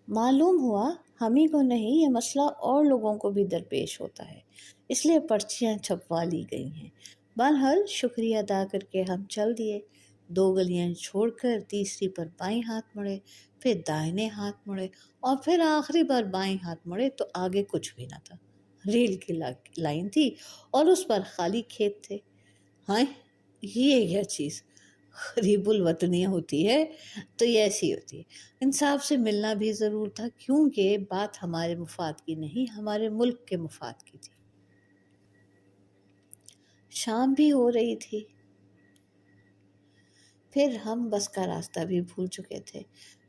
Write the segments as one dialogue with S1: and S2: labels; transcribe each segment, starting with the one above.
S1: معلوم ہوا ہم ہی کو نہیں یہ مسئلہ اور لوگوں کو بھی درپیش ہوتا ہے، اس لیے پرچیاں چھپوا لی گئی ہیں۔ بہرحال شکریہ ادا کر کے ہم چل دیے، 2 گلیاں چھوڑ کر تیسری پر بائیں ہاتھ مڑے، پھر دائیں ہاتھ مڑے، اور پھر آخری بار بائیں ہاتھ مڑے تو آگے کچھ بھی نہ تھا۔ ریل کی لائن تھی اور اس پر خالی کھیت تھے۔ ہائے، یہ کیا چیز! غریب الوطنی ہوتی ہے تو یہ ایسی ہوتی ہے۔ انصاف سے ملنا بھی ضرور تھا، کیونکہ بات ہمارے مفاد کی نہیں، ہمارے ملک کے مفاد کی تھی۔ شام بھی ہو رہی تھی، پھر ہم بس کا راستہ بھی بھول چکے تھے۔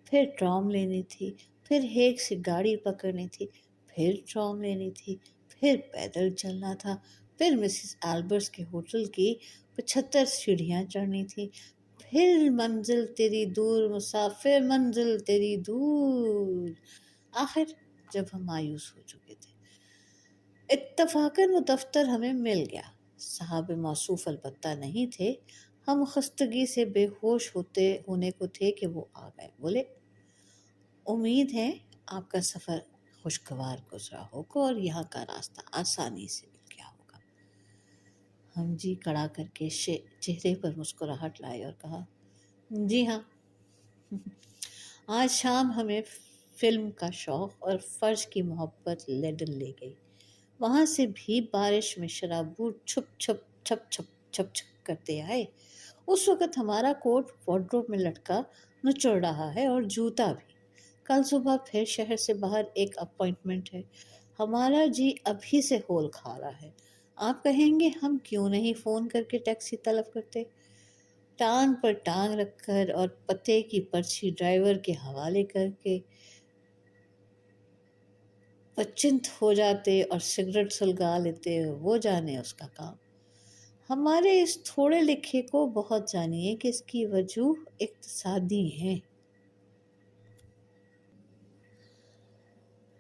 S1: پھر ٹرام لینی تھی، پھر ایک سے گاڑی پکڑنی تھی، پھر ٹرام لینی تھی، پھر پیدل چلنا تھا، پھر مسز البرٹس کے ہوٹل کی 75 سیڑھیاں چڑھنی تھی، پھر منزل تیری دور مسافر منزل تیری دور۔ آخر جب ہم مایوس ہو چکے تھے، اتفاقاً وہ دفتر ہمیں مل گیا۔ صاحب موصوف البتہ نہیں تھے، ہم خستگی سے بے ہوش ہونے کو تھے کہ وہ آ گئے۔ بولے، امید ہے آپ کا سفر خوشگوار گزرا ہوگا اور یہاں کا راستہ آسانی سے مل گیا ہوگا۔ ہم جی کڑا کر کے چہرے پر مسکراہٹ لائے اور کہا، جی ہاں، آج شام ہمیں فلم کا شوق اور فرض کی محبت لنڈن لے گئی۔ وہاں سے بھی بارش میں شرابور چھپ چھپ کرتے آئے۔ اس وقت ہمارا کوٹ وارڈروب میں لٹکا نچڑ رہا ہے اور جوتا بھی۔ کل صبح پھر شہر سے باہر ایک اپائنٹمنٹ ہے۔ ہمارا جی ابھی سے ہول کھا رہا ہے۔ آپ کہیں گے ہم کیوں نہیں فون کر کے ٹیکسی طلب کرتے؟ ٹانگ پر ٹانگ رکھ کر اور پتے کی پرچی ڈرائیور کے حوالے کر کے پچنت ہو جاتے اور سگریٹ سلگا لیتے، وہ جانے اس کا کام۔ ہمارے اس تھوڑے لکھے کو بہت جانیے کہ اس کی وجوہ اقتصادی ہیں۔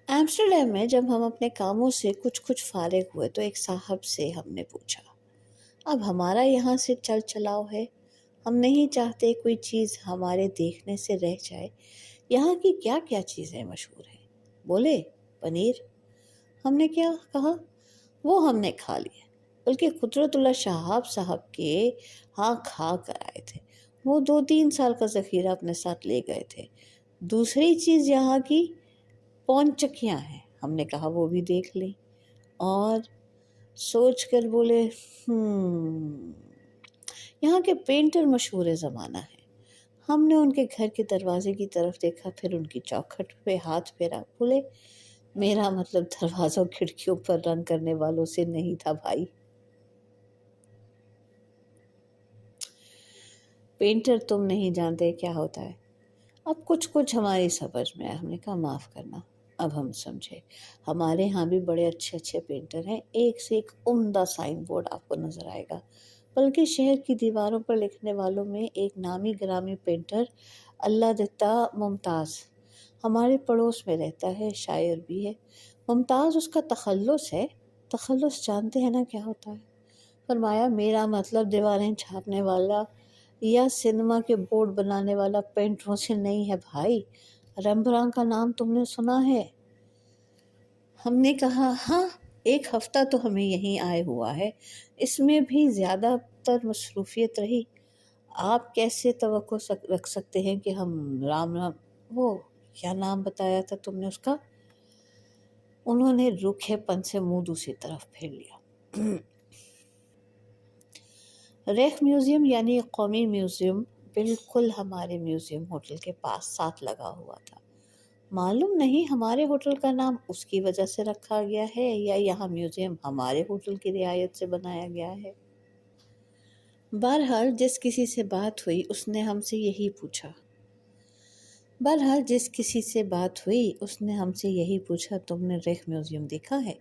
S1: ایمسٹرڈیم میں جب ہم اپنے کاموں سے کچھ فارغ ہوئے تو ایک صاحب سے ہم نے پوچھا، اب ہمارا یہاں سے چل چلاؤ ہے، ہم نہیں چاہتے کوئی چیز ہمارے دیکھنے سے رہ جائے، یہاں کی کیا کیا چیزیں مشہور ہیں؟ بولے، پنیر۔ ہم نے کیا کہا، وہ ہم نے کھا لیا، بلکہ قدرت اللہ شہاب صاحب کے ہاں کھا کر آئے تھے، وہ 2-3 سال کا ذخیرہ اپنے ساتھ لے گئے تھے۔ دوسری چیز یہاں کی پونچکیاں ہیں، ہم نے کہا وہ بھی دیکھ لیں، اور سوچ کر بولے، یہاں کے پینٹر مشہور زمانہ ہیں۔ ہم نے ان کے گھر کے دروازے کی طرف دیکھا، پھر ان کی چوکھٹ پہ ہاتھ پھیرا، بولے، میرا مطلب دروازوں کھڑکیوں پر رنگ کرنے والوں سے نہیں تھا بھائی، پینٹر تم نہیں جانتے کیا ہوتا ہے۔ اب کچھ ہماری سمجھ میں آیا، ہم نے کہا معاف کرنا، اب ہم سمجھے، ہمارے ہاں بھی بڑے اچھے پینٹر ہیں، ایک سے ایک عمدہ سائن بورڈ آپ کو نظر آئے گا، بلکہ شہر کی دیواروں پر لکھنے والوں میں ایک نامی گرامی پینٹر اللہ دتا ممتاز ہمارے پڑوس میں رہتا ہے، شاعر بھی ہے۔ ممتاز اس کا تخلص ہے۔ تخلص جانتے ہیں نا کیا ہوتا ہے؟ فرمایا، میرا مطلب دیواریں چھاپنے والا یا سینما کے بورڈ بنانے والا پینٹروں سے نہیں ہے بھائی، رمبرانڈ کا نام تم نے سنا ہے؟ ہم نے کہا، ہاں، 1 ہفتہ تو ہمیں یہیں آئے ہوا ہے، اس میں بھی زیادہ تر مصروفیت رہی۔ آپ کیسے توقع رکھ سکتے ہیں کہ ہم وہ کیا نام بتایا تھا تم نے اس کا؟ انہوں نے روکھے پن سے منہ دوسری طرف پھیر لیا۔ ریخ میوزیم یعنی قومی میوزیم بالکل ہمارے میوزیم ہوٹل کے پاس ساتھ لگا ہوا تھا۔ معلوم نہیں ہمارے ہوٹل کا نام اس کی وجہ سے رکھا گیا ہے یا یہاں میوزیم ہمارے ہوٹل کی رعایت سے بنایا گیا ہے۔ بہرحال جس کسی سے بات ہوئی اس نے ہم سے یہی پوچھا، تم نے ریخ میوزیم دیکھا ہے؟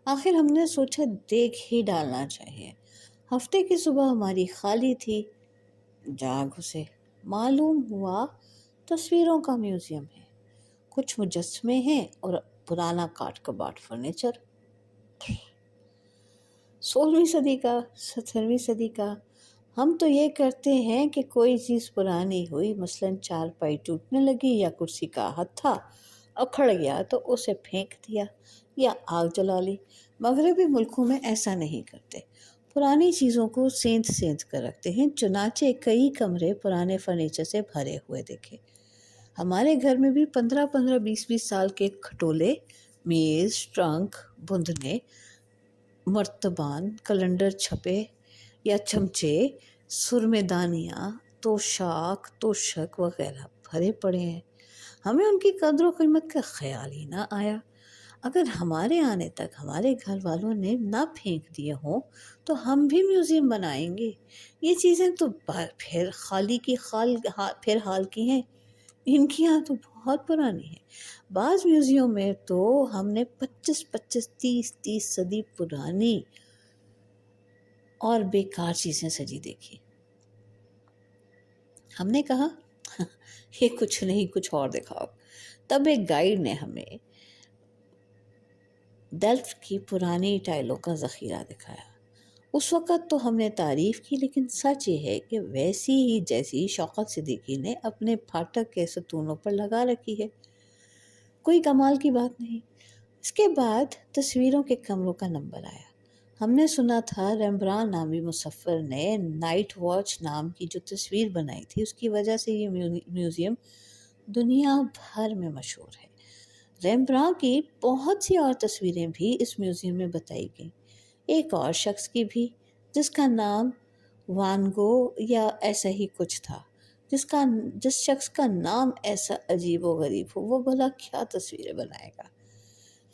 S1: آخر ہم نے سوچا دیکھ ہی ڈالنا چاہیے۔ ہفتے کی صبح ہماری خالی تھی، جا گھسے۔ معلوم ہوا تصویروں کا میوزیم ہے، کچھ مجسمے ہیں اور پرانا کاٹ کباڑ فرنیچر، 16ویں صدی کا، 17ویں صدی کا، ہم تو یہ کرتے ہیں کہ کوئی چیز پرانی ہوئی، مثلاً چارپائی ٹوٹنے لگی یا کرسی کا ہتھا اکھڑ گیا تو اسے پھینک دیا یا آگ جلا لی۔ مغربی ملکوں میں ایسا نہیں کرتے، پرانی چیزوں کو سینت سینت کر رکھتے ہیں۔ چنانچہ کئی کمرے پرانے فرنیچر سے بھرے ہوئے دیکھے۔ ہمارے گھر میں بھی 15 20 سال کے کھٹولے، میز، ٹرنک، بندھنے، مرتبان، کیلنڈر چھپے یا چمچے، سرمے دانیاں، توشک وغیرہ بھرے پڑے ہیں۔ ہمیں ان کی قدر و قیمت کا خیال ہی نہ آیا۔ اگر ہمارے آنے تک ہمارے گھر والوں نے نہ پھینک دیے ہوں تو ہم بھی میوزیم بنائیں گے۔ یہ چیزیں تو پھر حال کی ہیں، ان کی یہاں تو بہت پرانی ہیں۔ بعض میوزیم میں تو ہم نے 25 صدی پرانی اور بیکار چیزیں سجی دیکھی۔ ہم نے کہا یہ کچھ نہیں، کچھ اور دکھاؤ۔ تب ایک گائیڈ نے ہمیں ڈیلفٹ کی پرانی ٹائلوں کا ذخیرہ دکھایا۔ اس وقت تو ہم نے تعریف کی، لیکن سچ یہ ہے کہ ویسی ہی جیسی شوکت صدیقی نے اپنے پھاٹک کے ستونوں پر لگا رکھی ہے، کوئی کمال کی بات نہیں۔ اس کے بعد تصویروں کے کمروں کا نمبر آیا۔ ہم نے سنا تھا ریمبرانڈ نامی مصور نے نائٹ واچ نام کی جو تصویر بنائی تھی، اس کی وجہ سے یہ میوزیم دنیا بھر میں مشہور ہے۔ ریمبرانڈ کی بہت سی اور تصویریں بھی اس میوزیم میں بتائی گئیں۔ ایک اور شخص کی بھی، جس کا نام وان گو یا ایسا ہی کچھ تھا، جس شخص کا نام ایسا عجیب و غریب ہو، وہ بھلا کیا تصویریں بنائے گا۔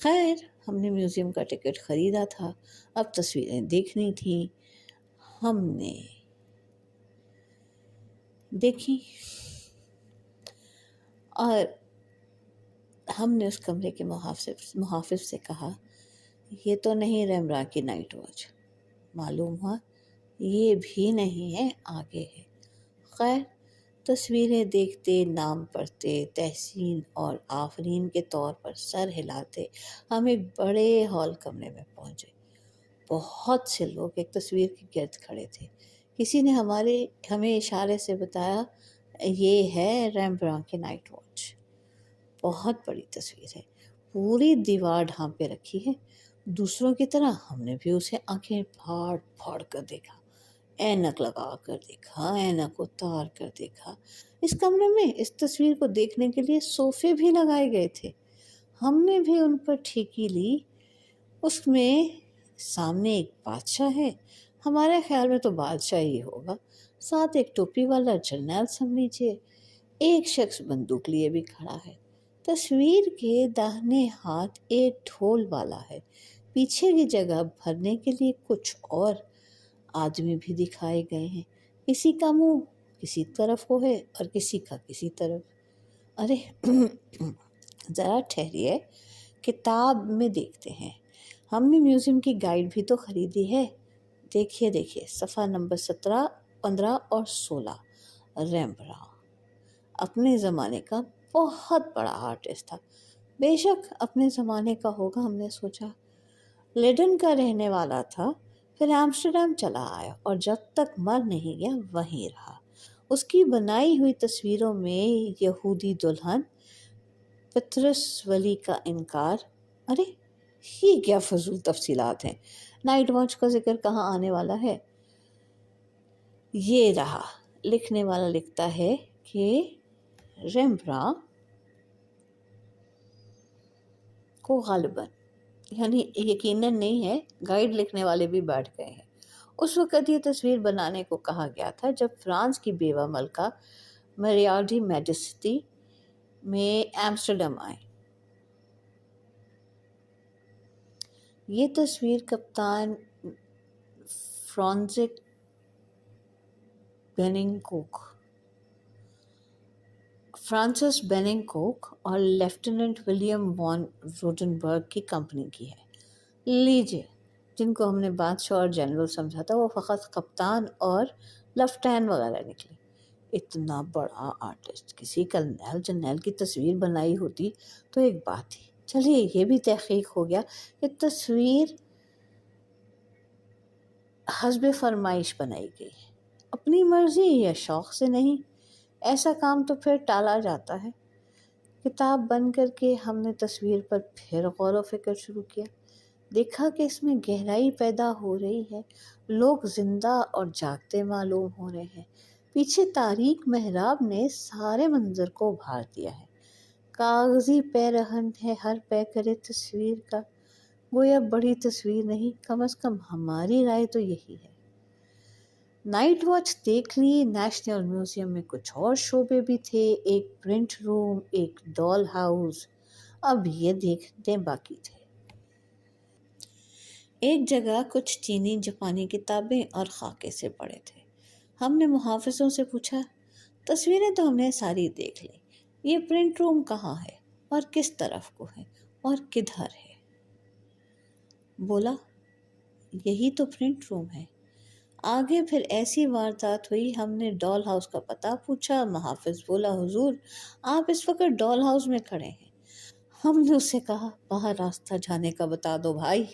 S1: خیر، ہم نے میوزیم کا ٹکٹ خریدا تھا، اب تصویریں دیکھنی تھیں۔ ہم نے دیکھی اور ہم نے اس کمرے کے محافظ سے کہا یہ تو نہیں ریمبرانڈ کی نائٹ واچ۔ معلوم ہوا یہ بھی نہیں ہے، آگے ہے۔ خیر، تصویریں دیکھتے، نام پڑھتے، تحسین اور آفرین کے طور پر سر ہلاتے ہم ایک بڑے ہال کمرے میں پہنچے۔ بہت سے لوگ ایک تصویر کے گرد کھڑے تھے۔ کسی نے ہمیں اشارے سے بتایا یہ ہے ریمبرانڈ کی نائٹ واچ۔ بہت بڑی تصویر ہے، پوری دیوار ڈھانپے رکھی ہے۔ دوسروں کی طرح ہم نے بھی اسے آنکھیں پھاڑ پھاڑ کر دیکھا، اینک لگا کر دیکھا، اینک اتار کر دیکھا۔ اس کمرے میں اس تصویر کو دیکھنے کے لیے صوفے بھی لگائے گئے تھے۔ ہم نے بھی ان پر ٹھیکی لی۔ اس میں سامنے ایک بادشاہ ہے، ہمارے خیال میں تو بادشاہ ہی ہوگا، ساتھ ایک ٹوپی والا جرنیل سمجھیے۔ ایک شخص بندوق لیے بھی کھڑا ہے۔ تصویر کے داہنے ہاتھ ایک ڈھول والا ہے۔ پیچھے کی جگہ بھرنے کے لیے کچھ اور آدمی بھی دکھائے گئے ہیں۔ کسی کا منہ کسی طرف ہو ہے اور کسی کا کسی طرف۔ ارے ذرا ٹھہریے، کتاب میں دیکھتے ہیں۔ ہم نے میوزیم کی گائیڈ بھی تو خریدی ہے۔ دیکھیے صفحہ نمبر 17، 15 اور 16۔ ریمبرانڈ اپنے زمانے کا بہت بڑا آرٹسٹ تھا۔ بے شک اپنے زمانے کا ہوگا، ہم نے سوچا۔ لیڈن کا رہنے والا تھا، پھر ایمسٹرڈیم چلا آیا اور جب تک مر نہیں گیا وہیں رہا۔ اس کی بنائی ہوئی تصویروں میں یہودی دلہن، پطرس ولی کا انکار۔ ارے یہ کیا فضول تفصیلات ہیں، نائٹ واچ کا ذکر کہاں آنے والا ہے؟ یہ رہا، لکھنے والا لکھتا ہے کہ ریمبرانڈ کو غالباً، یعنی یقیناً نہیں ہے، گائیڈ لکھنے والے بھی بیٹھ گئے ہیں، اس وقت یہ تصویر بنانے کو کہا گیا تھا جب فرانس کی بیوہ ملکہ میریاڈی میڈیسٹی میں ایمسٹرڈیم آئے۔ یہ تصویر کپتان فرانسس بیننکوک اور لیفٹیننٹ ولیم وان روڈنبرگ کی کمپنی کی ہے۔ لیجئے، جن کو ہم نے بادشاہ اور جنرل سمجھا تھا وہ فقط کپتان اور لیفٹیننٹ وغیرہ نکلے۔ اتنا بڑا آرٹسٹ کسی کرنیل جرنیل کی تصویر بنائی ہوتی تو ایک بات تھی۔ چلیے یہ بھی تحقیق ہو گیا کہ تصویر حسب فرمائش بنائی گئی۔ اپنی مرضی یا شوق سے نہیں، ایسا کام تو پھر ٹالا جاتا ہے۔ کتاب بند کر کے ہم نے تصویر پر پھر غور و فکر شروع کیا، دیکھا کہ اس میں گہرائی پیدا ہو رہی ہے، لوگ زندہ اور جاگتے معلوم ہو رہے ہیں، پیچھے تاریک محراب نے سارے منظر کو ابھار دیا ہے، کاغذی پہ رہن ہے ہر پہ کرے تصویر کا، گویا بڑی تصویر نہیں، کم از کم ہماری رائے تو یہی ہے۔ نائٹ واچ دیکھ لی، نیشنل میوزیم میں کچھ اور شعبے بھی تھے، ایک پرنٹ روم، ایک ڈال ہاؤس، اب یہ دیکھنے باقی تھے۔ ایک جگہ کچھ چینی جاپانی کتابیں اور خاکے سے پڑے تھے۔ ہم نے محافظوں سے پوچھا، تصویریں تو ہم نے ساری دیکھ لی، یہ پرنٹ روم کہاں ہے اور کس طرف کو ہے اور کدھر ہے؟ بولا، یہی تو پرنٹ روم ہے۔ آگے پھر ایسی واردات ہوئی، ہم نے ڈال ہاؤس کا پتہ پوچھا، محافظ بولا، حضور آپ اس وقت ڈال ہاؤس میں کھڑے ہیں۔ ہم نے اس سے کہا، باہر راستہ جانے کا بتا دو بھائی۔